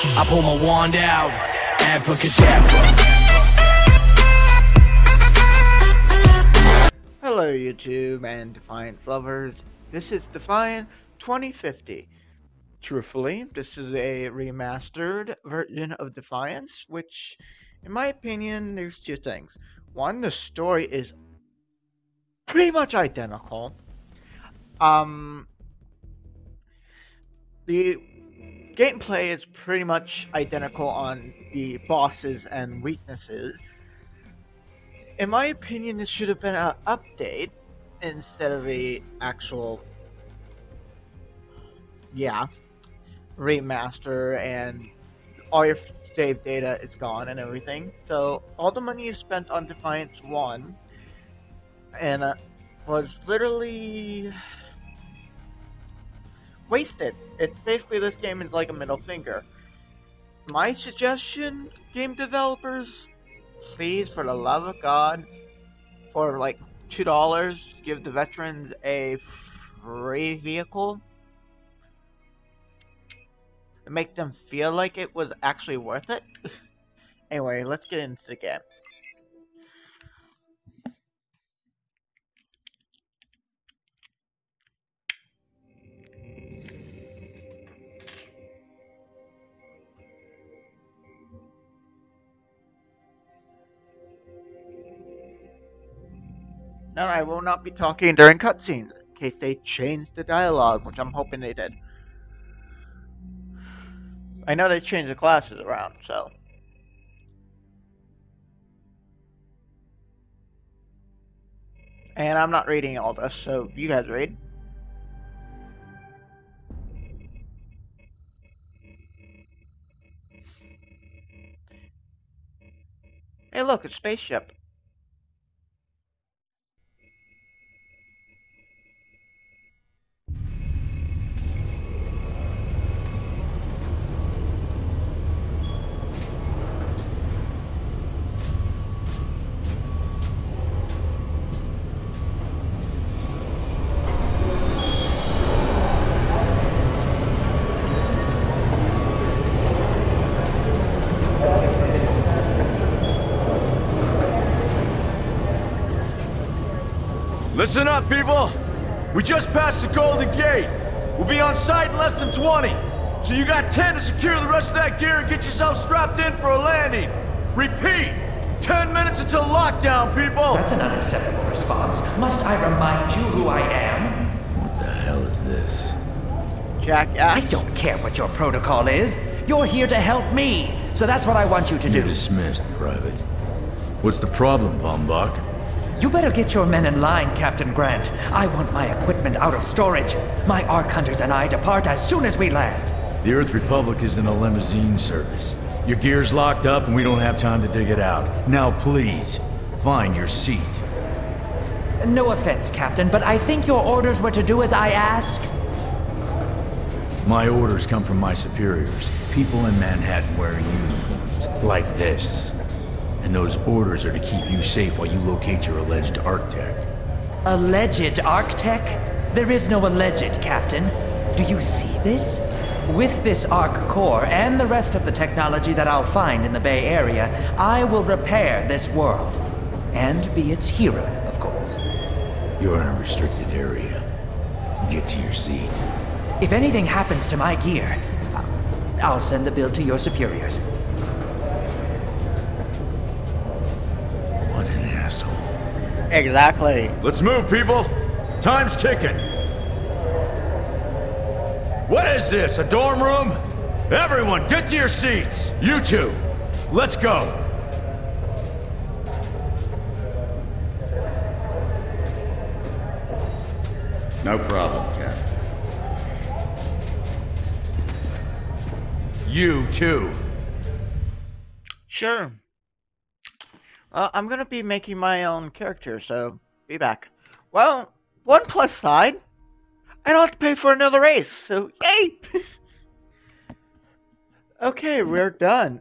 I pull my wand out, abracadabra. Hello YouTube and Defiance lovers, this is Defiance 2050. Truthfully, this is a remastered version of Defiance, which, in my opinion, there's two things. One, the story is pretty much identical. The gameplay is pretty much identical on the bosses and weaknesses. In my opinion, this should have been an update instead of a actual, remaster, and all your save data is gone and everything. So all the money you spent on Defiance 1 and was literally wasted. It's basically, this game is like a middle finger. My suggestion, game developers, please, for the love of God, for like $2, give the veterans a free vehicle to make them feel like it was actually worth it. Anyway, let's get into the game. Now, I will not be talking during cutscenes, in case they change the dialogue, which I'm hoping they did. I know they changed the classes around, so. And I'm not reading all this, so you guys read. Hey look, it's a spaceship. Listen up, people! We just passed the Golden Gate. We'll be on site in less than 20. So you got 10 to secure the rest of that gear and get yourself strapped in for a landing. Repeat! 10 minutes until lockdown, people! That's an unacceptable response. Must I remind you who I am? What the hell is this? Jackass. I don't care what your protocol is. You're here to help me. So that's what I want you to do. You're dismissed, Private. What's the problem, Von Bach? You better get your men in line, Captain Grant. I want my equipment out of storage. My Ark Hunters and I depart as soon as we land. The Earth Republic is in a limousine service. Your gear's locked up and we don't have time to dig it out. Now please, find your seat. No offense, Captain, but I think your orders were to do as I ask. My orders come from my superiors. People in Manhattan wearing uniforms, like this. And those orders are to keep you safe while you locate your alleged Arc-Tech. Alleged Arc-Tech? There is no alleged, Captain. Do you see this? With this Arc core and the rest of the technology that I'll find in the Bay Area, I will repair this world. And be its hero, of course. You're in a restricted area. Get to your seat. If anything happens to my gear, I'll send the bill to your superiors. What an asshole. Exactly. Let's move, people! Time's ticking! What is this, a dorm room? Everyone, get to your seats! You two, let's go! No problem, Captain. You too. Sure. I'm gonna be making my own character, so be back. Well, one plus side, I don't have to pay for another race, so yay! Okay, we're done.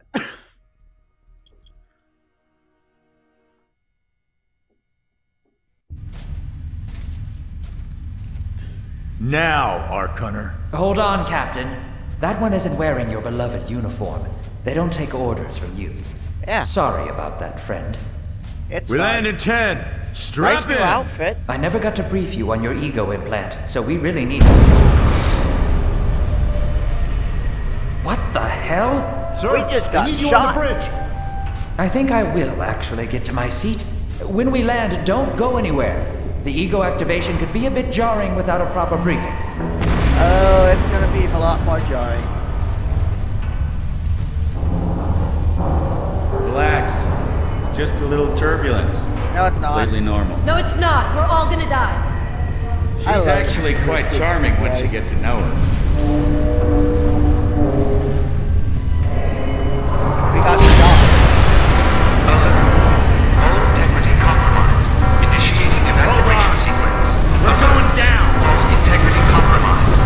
Now, Arc Hunter. Hold on, Captain. That one isn't wearing your beloved uniform. They don't take orders from you. Yeah. Sorry about that, friend. It's We fine. land in 10. Strap Nice new in. outfit. I never got to brief you on your ego implant, so we really need to... What the hell? Sir, We just got I need you shot. on the bridge. I think I will actually get to my seat. When we land, don't go anywhere. The ego activation could be a bit jarring without a proper briefing. Oh, it's gonna be a lot more jarring. Relax. It's just a little turbulence. No, it's not. Completely normal. No, it's not. We're all gonna die. I She's love actually it. quite charming once you get to know her. We got shot. All integrity compromised. Initiating evacuation sequence. We're going down. All integrity compromised.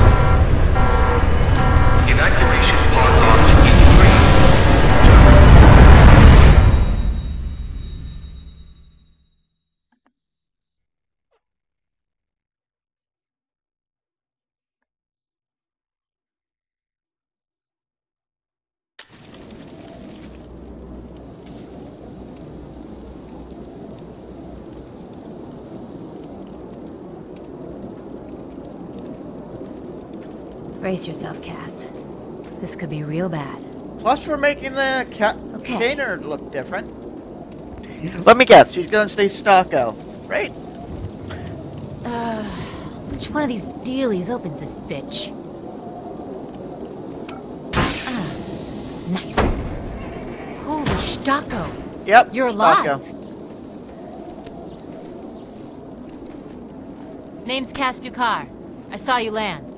Evacuation pod launch in 3. Brace yourself, Cass. This could be real bad. Plus, we're making the Okay. container look different. Let me guess. She's gonna stay Stocko, right? Which one of these dealies opens this bitch? Nice. Holy Stocko. Yep. You're alive. Stocko. Name's Cass Dukar. I saw you land.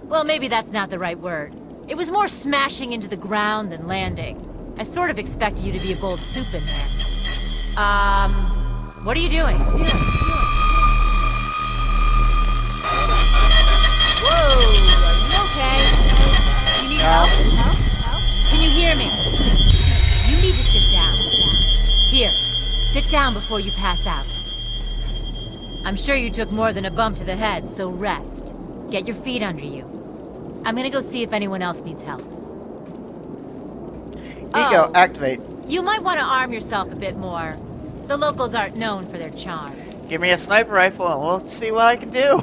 Well, maybe that's not the right word. It was more smashing into the ground than landing. I sort of expected you to be a bowl of soup in there. What are you doing? Whoa, are you okay? You need help? Can you hear me? You need to sit down. Here, sit down before you pass out. I'm sure you took more than a bump to the head, so rest. Get your feet under you. I'm gonna go see if anyone else needs help. Ego, activate. You might want to arm yourself a bit more. The locals aren't known for their charm. Give me a sniper rifle and we'll see what I can do.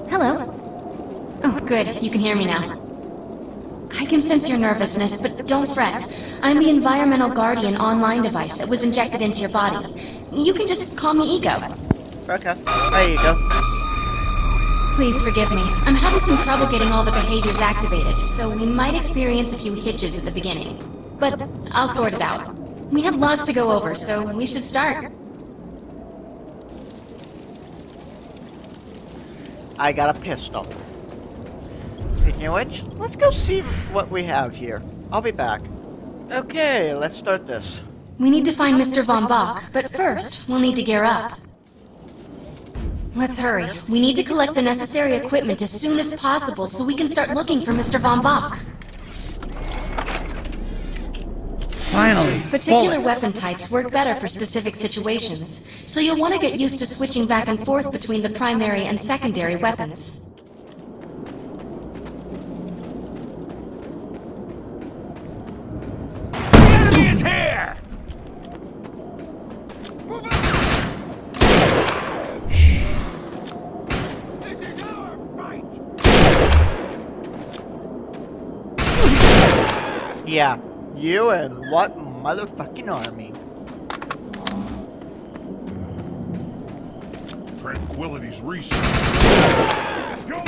Hello. Oh, good. You can hear me now. I can sense your nervousness, but don't fret. I'm the environmental guardian online device that was injected into your body. You can just call me Ego. Okay. There you go. Please forgive me. I'm having some trouble getting all the behaviors activated, so we might experience a few hitches at the beginning. But I'll sort it out. We have lots to go over, so we should start. I got a pistol. Speaking of which, let's go see what we have here. I'll be back. Okay, let's start this. We need to find Mr. Von Bach, but first, we'll need to gear up. Let's hurry. We need to collect the necessary equipment as soon as possible so we can start looking for Mr. Von Bach. Finally! Particular weapon types work better for specific situations, so you'll want to get used to switching back and forth between the primary and secondary weapons. Enemy is here! This is our fight! Yeah, you and what motherfucking army? Tranquility's reset. Go!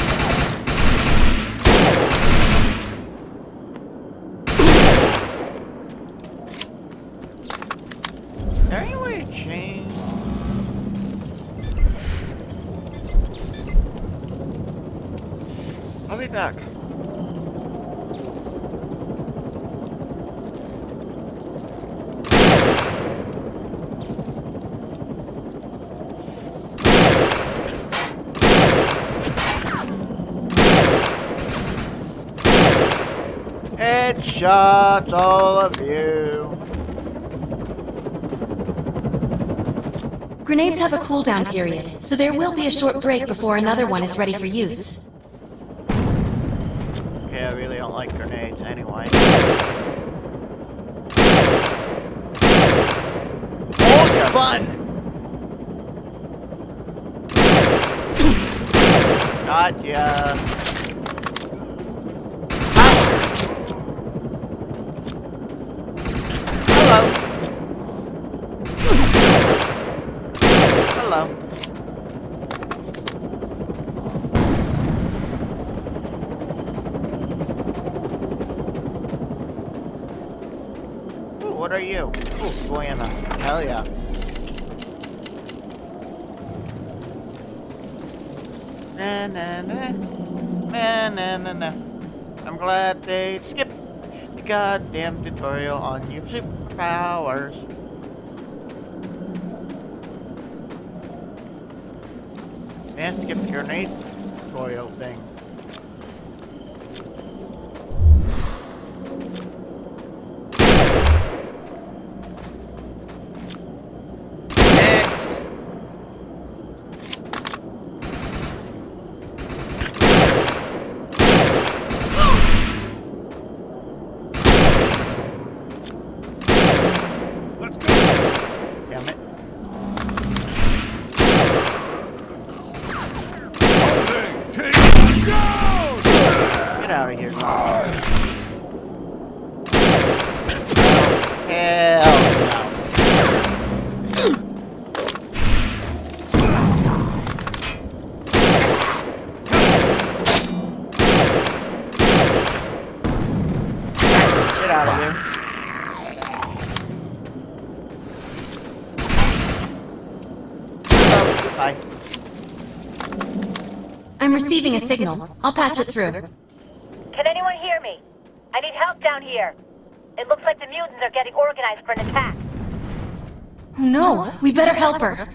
Is there any way to change? I'll be back. Headshots, all of you. Grenades have a cooldown period, so there will be a short break before another one is ready for use. Okay, I really don't like grenades anyway. It's fun! Gotcha. Hello. Hello. Ooh, what are you? Ooh, Buena. Hell yeah. Na na na. Na na na na. I'm glad they skipped the goddamn tutorial on your superpowers. And skip the grenade tutorial thing. Next! Let's go! Damn it. Closing! Take one down! Get out of here. Hell no. Get out of here. Oh, bye. I'm receiving a signal. I'll patch it through. Can anyone hear me? I need help down here. It looks like the mutants are getting organized for an attack. Oh no, we better help her.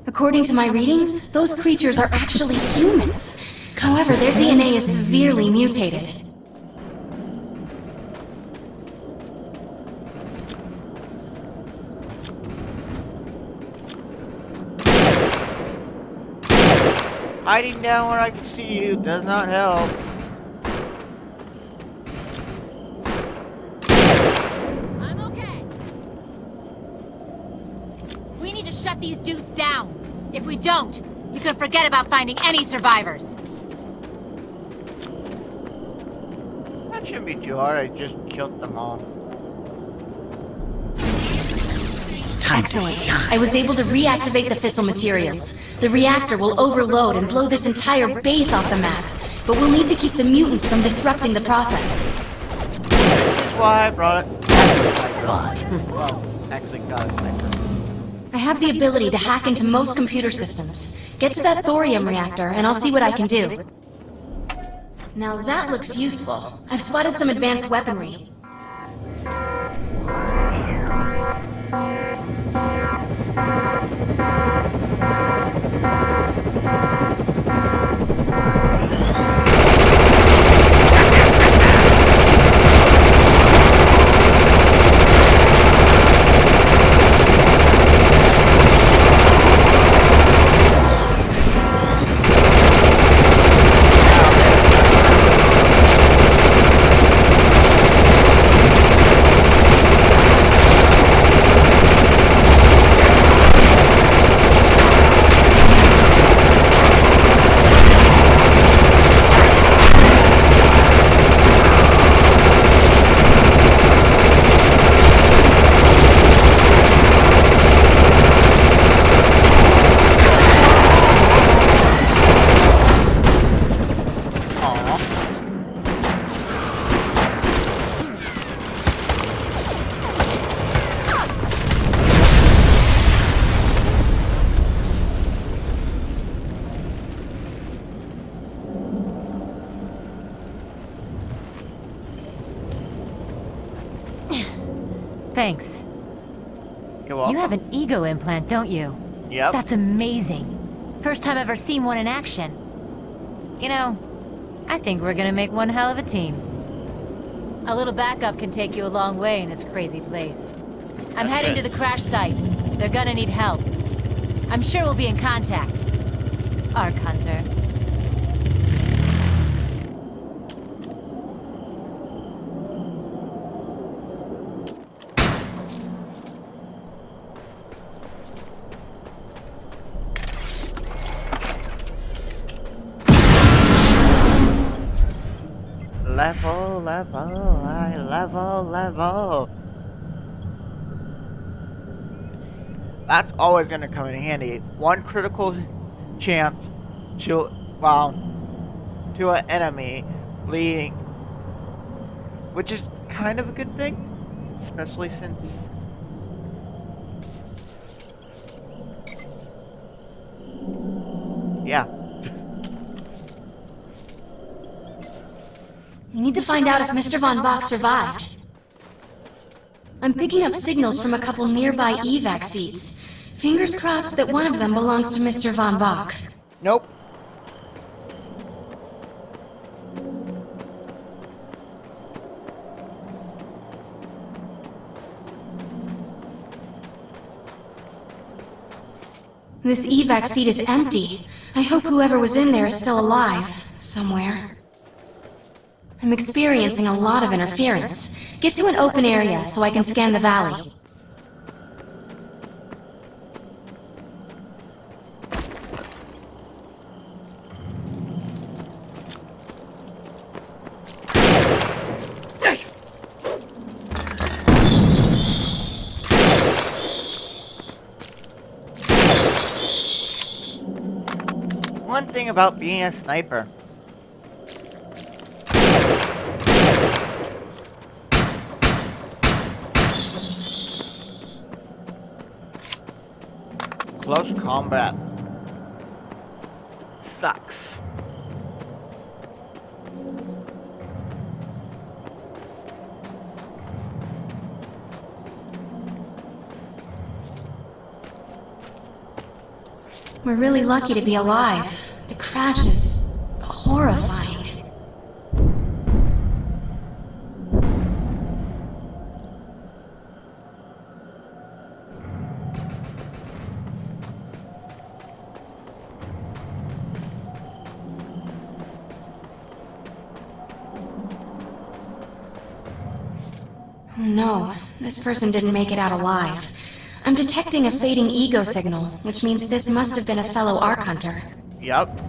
According to my readings, those creatures are actually humans. However, their DNA is severely mutated. Hiding down where I can see you does not help. I'm okay. We need to shut these dudes down. If we don't, you can forget about finding any survivors. That shouldn't be too hard, I just killed them all. Excellent. I was able to reactivate the fissile materials. The reactor will overload and blow this entire base off the map, but we'll need to keep the mutants from disrupting the process. This is why I brought it. Well, actually got a sniper. I have the ability to hack into most computer systems. Get to that thorium reactor, and I'll see what I can do. Now that looks useful. I've spotted some advanced weaponry. Thanks. You're welcome. You have an ego implant, don't you? Yep. That's amazing. First time I've ever seen one in action. You know, I think we're gonna make one hell of a team. A little backup can take you a long way in this crazy place. I'm heading to the crash site. They're gonna need help. I'm sure we'll be in contact. Ark Hunter. Level. That's always gonna come in handy. One critical chance to, to an enemy leading, which is kind of a good thing, especially since We need to find out if Mr. Von Bach survived. I'm picking up signals from a couple nearby evac seats. Fingers crossed that one of them belongs to Mr. Von Bach. Nope. This evac seat is empty. I hope whoever was in there is still alive, somewhere. I'm experiencing a lot of interference. Get to an open area so I can scan the valley. One thing about being a sniper. Close combat sucks. We're really lucky to be alive. The crash is horrifying. Oh no, this person didn't make it out alive. I'm detecting a fading ego signal, which means this must have been a fellow Ark Hunter. Yep.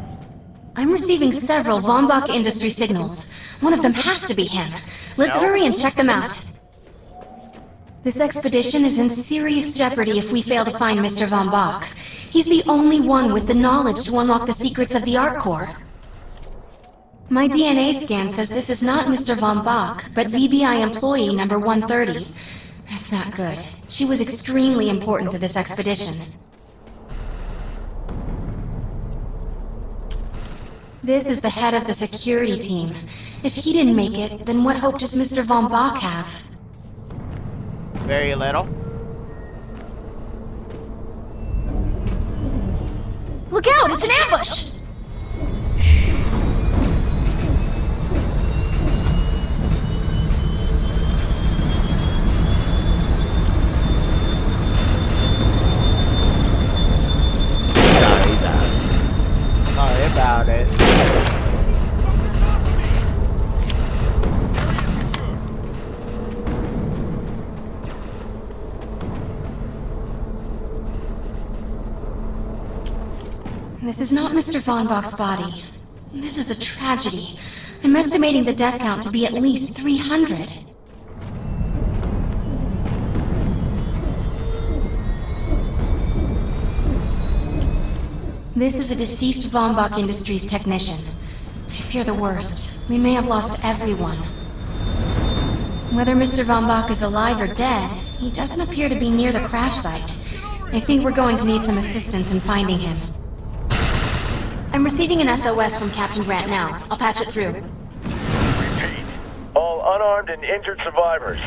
I'm receiving several Von Bach industry signals. One of them has to be him. Let's hurry and check them out. This expedition is in serious jeopardy if we fail to find Mr. Von Bach. He's the only one with the knowledge to unlock the secrets of the Ark Core. My DNA scan says this is not Mr. Von Bach, but VBI employee number 130. That's not good. She was extremely important to this expedition. This is the head of the security team. If he didn't make it, then what hope does Mr. Von Bach have? Very little. Look out! It's an ambush! Sorry about it. This is not Mr. Von Bach's body. This is a tragedy. I'm estimating the death count to be at least 300. This is a deceased Von Bach Industries technician. I fear the worst. We may have lost everyone. Whether Mr. Von Bach is alive or dead, he doesn't appear to be near the crash site. I think we're going to need some assistance in finding him. I'm receiving an SOS from Captain Grant now. I'll patch it through. Repeat. All unarmed and injured survivors.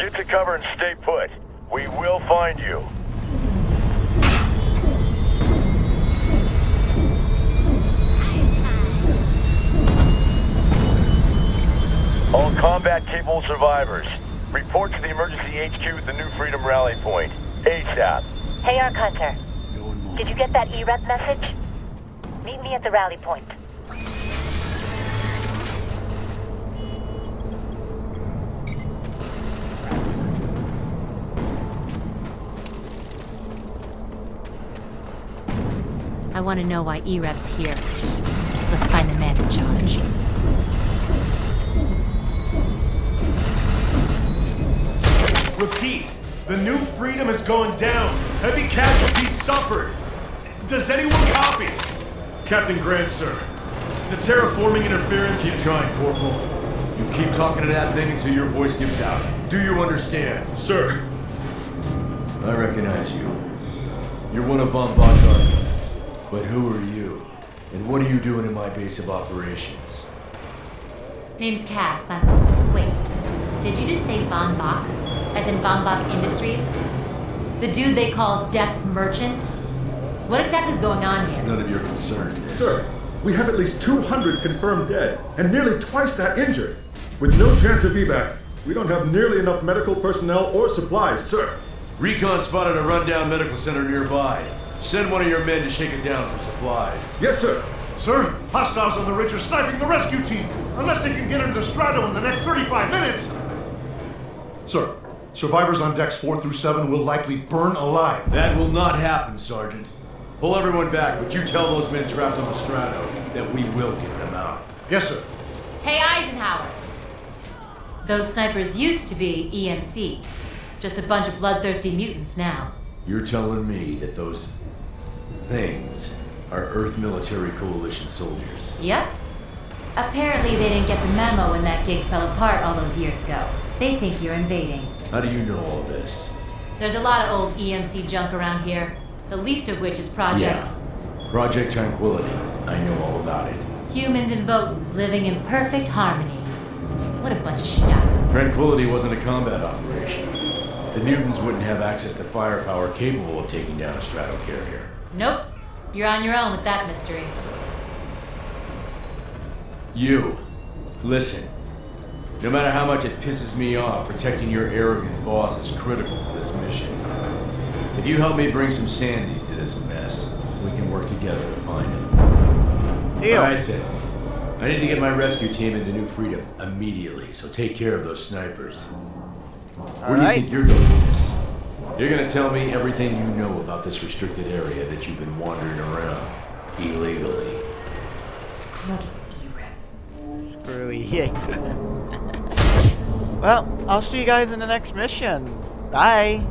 Get to cover and stay put. We will find you. All combat-capable survivors, report to the emergency HQ at the New Freedom Rally Point. ASAP. Hey, Arc Hunter. Did you get that EREP message? Meet me at the rally point. I want to know why EREP's here. Let's find the man in charge. Repeat, the New Freedom is going down. Heavy casualties suffered. Does anyone copy? Captain Grant, sir. The terraforming interference Keep is... trying, Corporal. You keep talking to that thing until your voice gives out. Do you understand? Sir. I recognize you. You're one of Von Bach's architects. But who are you? And what are you doing in my base of operations? Name's Cass. Wait. Did you just say Von Bach? As in Von Bach Industries? The dude they call Death's Merchant? What exactly is going on It's here? none of your concern, is it? Sir, we have at least 200 confirmed dead, and nearly twice that injured. With no chance of evac, we don't have nearly enough medical personnel or supplies, sir. Recon spotted a rundown medical center nearby. Send one of your men to shake it down for supplies. Yes, sir. Sir, hostiles on the ridge are sniping the rescue team. Unless they can get into the Strato in the next 35 minutes. Sir, survivors on decks 4 through 7 will likely burn alive. That will not happen, Sergeant. Pull everyone back, but you tell those men trapped on the Strato that we will get them out. Yes, sir. Hey, Eisenhower! Those snipers used to be EMC. Just a bunch of bloodthirsty mutants now. You're telling me that those things are Earth Military Coalition soldiers? Yep. Apparently they didn't get the memo when that gig fell apart all those years ago. They think you're invading. How do you know all this? There's a lot of old EMC junk around here, the least of which is Project... Yeah. Project Tranquility. I know all about it. Humans and Votans living in perfect harmony. What a bunch of stuff. Tranquility wasn't a combat operation. The mutants wouldn't have access to firepower capable of taking down a strato carrier. Nope. You're on your own with that mystery. You. Listen. No matter how much it pisses me off, protecting your arrogant boss is critical to this mission. If you help me bring some sanity to this mess, we can work together to find him. Deal. Alright then. I need to get my rescue team into New Freedom immediately, so take care of those snipers. Where do you think you're going with this? You're gonna tell me everything you know about this restricted area that you've been wandering around illegally. Screw Screwy. Well, I'll see you guys in the next mission. Bye.